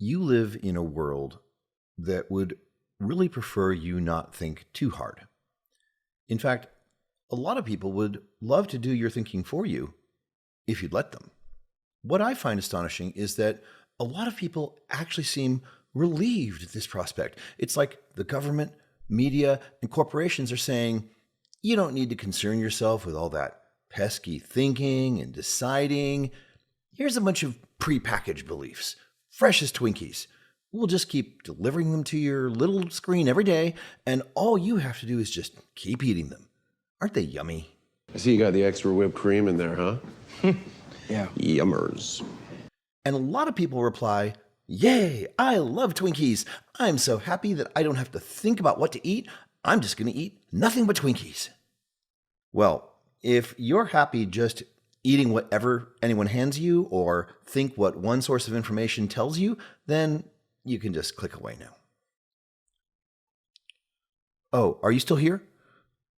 You live in a world that would really prefer you not think too hard. In fact, a lot of people would love to do your thinking for you if you'd let them. What I find astonishing is that a lot of people actually seem relieved at this prospect. It's like the government, media, and corporations are saying, you don't need to concern yourself with all that pesky thinking and deciding. Here's a bunch of prepackaged beliefs, fresh as Twinkies. We'll just keep delivering them to your little screen every day, and all you have to do is just keep eating them. Aren't they yummy? I see you got the extra whipped cream in there, huh? Yeah. Yummers. And a lot of people reply, yay, I love Twinkies. I'm so happy that I don't have to think about what to eat. I'm just going to eat nothing but Twinkies. Well, if you're happy just eating whatever anyone hands you or think what one source of information tells you, then you can just click away now. Oh, are you still here?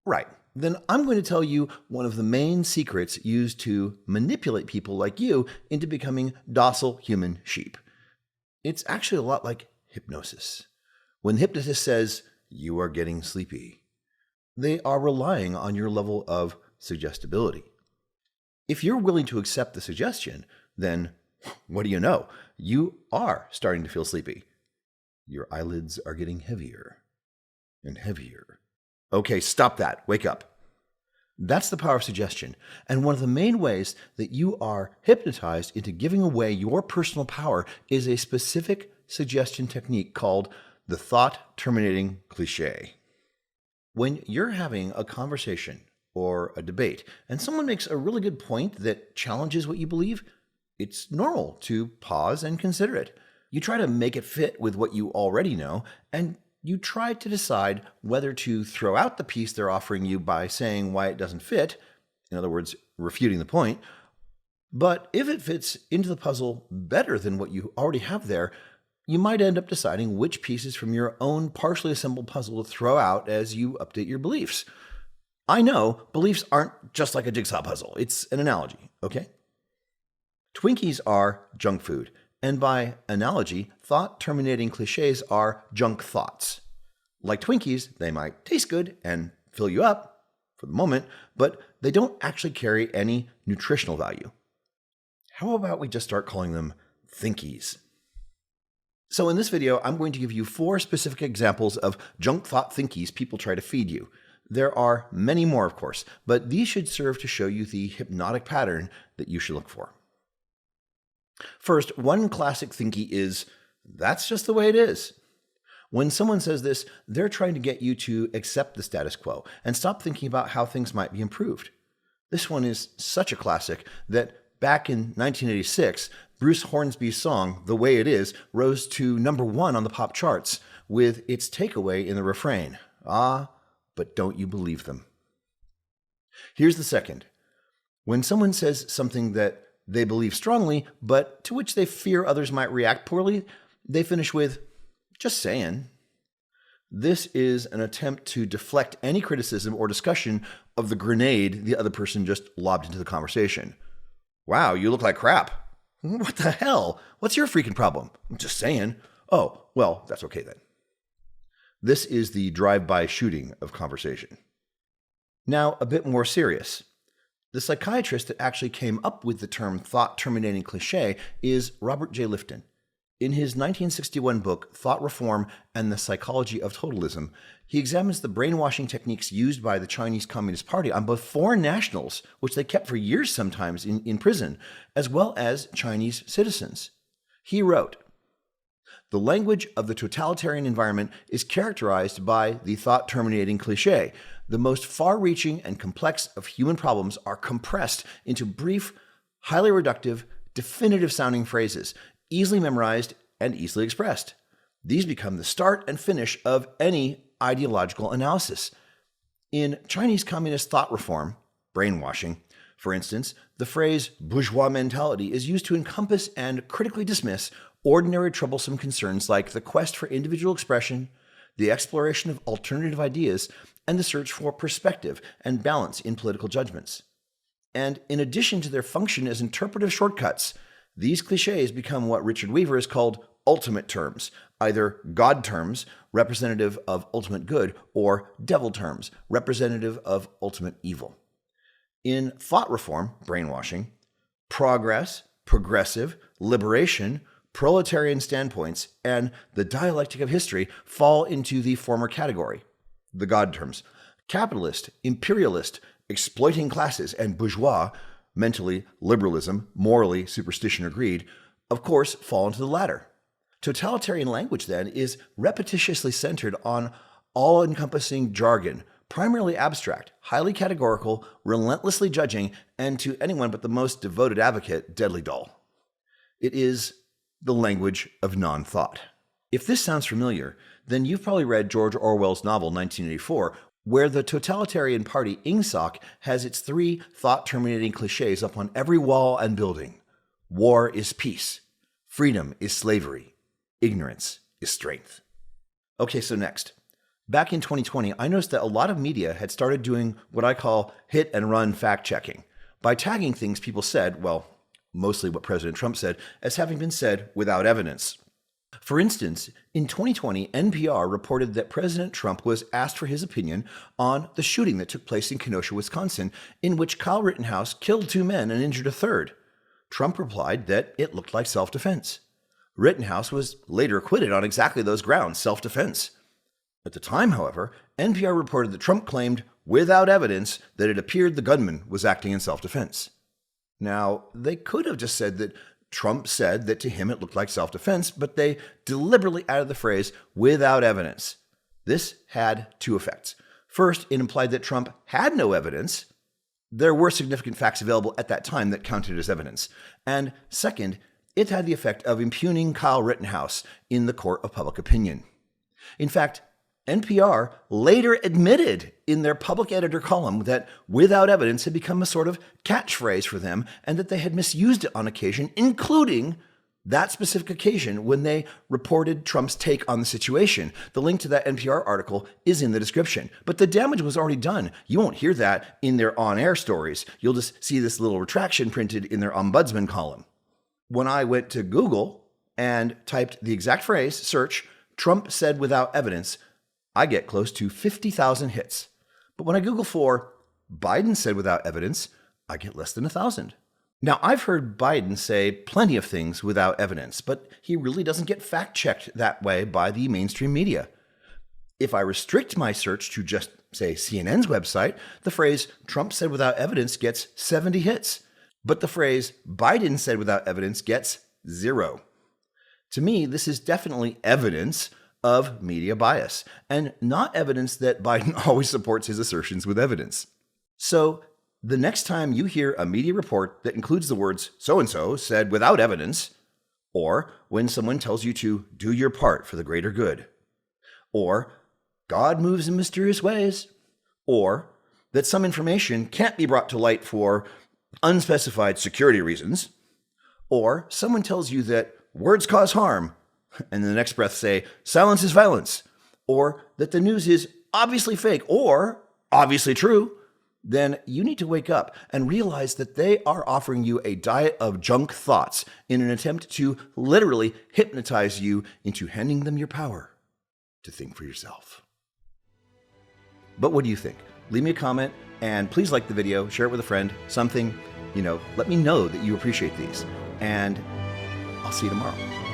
Right. Then I'm going to tell you one of the main secrets used to manipulate people like you into becoming docile human sheep. It's actually a lot like hypnosis. When the hypnotist says, you are getting sleepy, they are relying on your level of suggestibility. If you're willing to accept the suggestion, then what do you know? You are starting to feel sleepy. Your eyelids are getting heavier and heavier. Okay, stop that. Wake up. That's the power of suggestion. And one of the main ways that you are hypnotized into giving away your personal power is a specific suggestion technique called the Thought-Terminating Cliché. When you're having a conversation or a debate and someone makes a really good point that challenges what you believe, it's normal to pause and consider it. You try to make it fit with what you already know, and you try to decide whether to throw out the piece they're offering you by saying why it doesn't fit, in other words, refuting the point. But if it fits into the puzzle better than what you already have there, you might end up deciding which pieces from your own partially assembled puzzle to throw out as you update your beliefs. I know beliefs aren't just like a jigsaw puzzle. It's an analogy, okay? Twinkies are junk food, and by analogy, thought-terminating cliches are junk thoughts. Like Twinkies, they might taste good and fill you up for the moment, but they don't actually carry any nutritional value. How about we just start calling them thinkies? So in this video, I'm going to give you 4 specific examples of junk thought thinkies people try to feed you. There are many more, of course, but these should serve to show you the hypnotic pattern that you should look for. First, one classic thinky is, that's just the way it is. When someone says this, they're trying to get you to accept the status quo and stop thinking about how things might be improved. This one is such a classic that back in 1986, Bruce Hornsby's song, The Way It Is, rose to #1 on the pop charts with its takeaway in the refrain, ah, but don't you believe them. Here's the second. When someone says something that they believe strongly, but to which they fear others might react poorly, they finish with, just saying. This is an attempt to deflect any criticism or discussion of the grenade the other person just lobbed into the conversation. Wow, you look like crap. What the hell? What's your freaking problem? I'm just saying. Oh, well, that's okay then. This is the drive-by shooting of conversation. Now, a bit more serious. The psychiatrist that actually came up with the term thought-terminating cliché is Robert J. Lifton. In his 1961 book, Thought Reform and the Psychology of Totalism, he examines the brainwashing techniques used by the Chinese Communist Party on both foreign nationals, which they kept for years sometimes in prison, as well as Chinese citizens. He wrote, "The language of the totalitarian environment is characterized by the thought-terminating cliché. The most far-reaching and complex of human problems are compressed into brief, highly reductive, definitive-sounding phrases, easily memorized and easily expressed. These become the start and finish of any ideological analysis. In Chinese Communist thought reform, brainwashing, for instance, the phrase bourgeois mentality is used to encompass and critically dismiss ordinary troublesome concerns like the quest for individual expression, the exploration of alternative ideas, and the search for perspective and balance in political judgments. And in addition to their function as interpretive shortcuts, these cliches become what Richard Weaver has called ultimate terms, either God terms, representative of ultimate good, or devil terms, representative of ultimate evil. In thought reform, brainwashing, progress, progressive, liberation, proletarian standpoints, and the dialectic of history fall into the former category, the God terms. Capitalist, imperialist, exploiting classes, and bourgeois, mentally liberalism, morally superstition or greed, of course, fall into the latter. Totalitarian language, then, is repetitiously centered on all-encompassing jargon, primarily abstract, highly categorical, relentlessly judging, and to anyone but the most devoted advocate, deadly dull. It is the language of non-thought. If this sounds familiar, then you've probably read George Orwell's novel 1984, where the totalitarian party INGSOC has its 3 thought-terminating cliches up on every wall and building. War is peace. Freedom is slavery. Ignorance is strength. Okay, so next. Back in 2020, I noticed that a lot of media had started doing what I call hit and run fact-checking by tagging things people said, well, mostly what President Trump said, as having been said without evidence. For instance, in 2020, NPR reported that President Trump was asked for his opinion on the shooting that took place in Kenosha, Wisconsin, in which Kyle Rittenhouse killed 2 men and injured a third. Trump replied that it looked like self-defense. Rittenhouse was later acquitted on exactly those grounds, self-defense. At the time, however, NPR reported that Trump claimed, without evidence, that it appeared the gunman was acting in self-defense. Now, they could have just said that Trump said that to him it looked like self-defense, but they deliberately added the phrase, without evidence. This had 2 effects. First, it implied that Trump had no evidence. There were significant facts available at that time that counted as evidence. And second, it had the effect of impugning Kyle Rittenhouse in the court of public opinion. In fact, NPR later admitted in their public editor column that without evidence had become a sort of catchphrase for them and that they had misused it on occasion, including that specific occasion when they reported Trump's take on the situation. The link to that NPR article is in the description. But the damage was already done. You won't hear that in their on-air stories. You'll just see this little retraction printed in their ombudsman column. When I went to Google and typed the exact phrase, search, Trump said without evidence, I get close to 50,000 hits. But when I Google for Biden said without evidence, I get less than 1,000. Now, I've heard Biden say plenty of things without evidence, but he really doesn't get fact-checked that way by the mainstream media. If I restrict my search to just, say, CNN's website, the phrase Trump said without evidence gets 70 hits. But the phrase Biden said without evidence gets 0. To me, this is definitely evidence of media bias, and not evidence that Biden always supports his assertions with evidence. So, the next time you hear a media report that includes the words so-and-so said without evidence, or when someone tells you to do your part for the greater good, or God moves in mysterious ways, or that some information can't be brought to light for unspecified security reasons, or someone tells you that words cause harm, and in the next breath say, silence is violence, or that the news is obviously fake or obviously true, then you need to wake up and realize that they are offering you a diet of junk thoughts in an attempt to literally hypnotize you into handing them your power to think for yourself. But what do you think? Leave me a comment and please like the video, share it with a friend, something, let me know that you appreciate these. And I'll see you tomorrow.